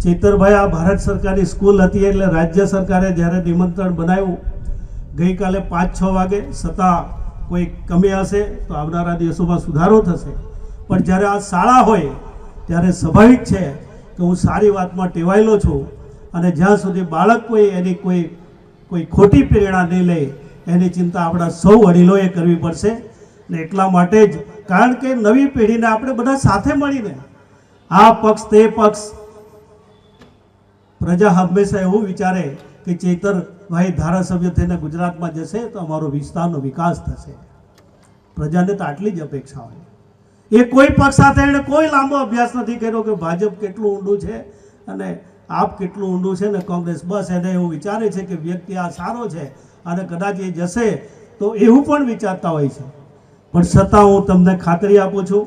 ચેતરભાઈ, આ ભારત સરકારની સ્કૂલ હતી એટલે રાજ્ય સરકારે જ્યારે નિમંત્રણ બનાવ્યું ગઈકાલે 5-6 વાગે, છતાં કોઈ કમી હશે તો આવનારા દિવસોમાં સુધારો થશે, પણ જ્યારે આ શાળા હોય ત્યારે સ્વાભાવિક છે કે હું સારી વાતમાં ટેવાયેલો છું અને જ્યાં સુધી બાળક કોઈ એની કોઈ ખોટી પ્રેરણા નહીં લે એની ચિંતા આપણા સૌ વડીલોએ કરવી પડશે. ને એટલા માટે જ, કારણ કે નવી પેઢીને આપણે બધા સાથે મળીને, આ પક્ષ તે પક્ષ, પ્રજા હંમેશા એવું વિચારે કે ચેતરભાઈ ધારાસભ્ય થઈને ગુજરાતમાં જશે તો અમારો વિસ્તારનો વિકાસ થશે. પ્રજાને તો આટલી જ અપેક્ષા હોય. એ કોઈ પક્ષ સાથે એણે કોઈ લાંબો અભ્યાસ નથી કર્યો કે ભાજપ કેટલું ઊંડું છે અને આપ કેટલું ઊંડું છે ને કોંગ્રેસ. બસ એને એવું વિચારે છે કે વ્યક્તિ આ સારો છે અને કદાચ એ જશે તો એવું પણ વિચારતા હોય છે. પણ છતાં હું તમને ખાતરી આપું છું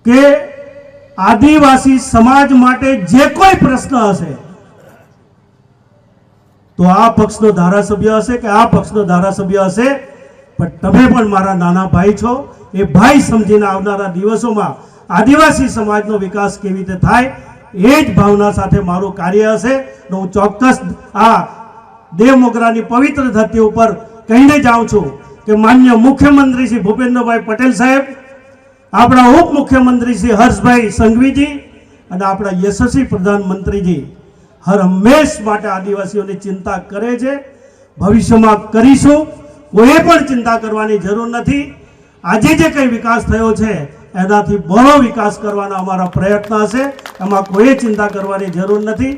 કે આદિવાસી સમાજ માટે જે કોઈ પ્રશ્ન હશે તો આ પક્ષનો ધારાસભ્ય હશે કે આ પક્ષનો ધારાસભય હશે, પણ તમે પણ મારા નાના ભાઈ છો. એ ભાઈ સમજીને આવનારા દિવસોમાં આદિવાસી સમાજનો વિકાસ કેવી રીતે થાય એ જ ભાવના સાથે મારું કાર્ય હશે. હું ચોક્કસ આ દેવમોગરાની પવિત્ર ધરતી ઉપર કહીને જાઉં છું કે માન્ય મુખ્યમંત્રી શ્રી ભૂપેન્દ્રભાઈ પટેલ સાહેબ, આપણા ઉપમુખ્યમંત્રી શ્રી હર્ષભાઈ સંઘવીજી અને આપણા યશસ્વી પ્રધાનમંત્રીજી હર હંમેશ માટે આદિવાસીઓની ચિંતા કરે છે. ભવિષ્યમાં કરીશું. કોઈ પણ ચિંતા કરવાની જરૂર નથી. આજે જે કંઈ વિકાસ થયો છે એનાથી બહુ વિકાસ કરવાના અમારા પ્રયત્ન હશે. એમાં કોઈ ચિંતા કરવાની જરૂર નથી.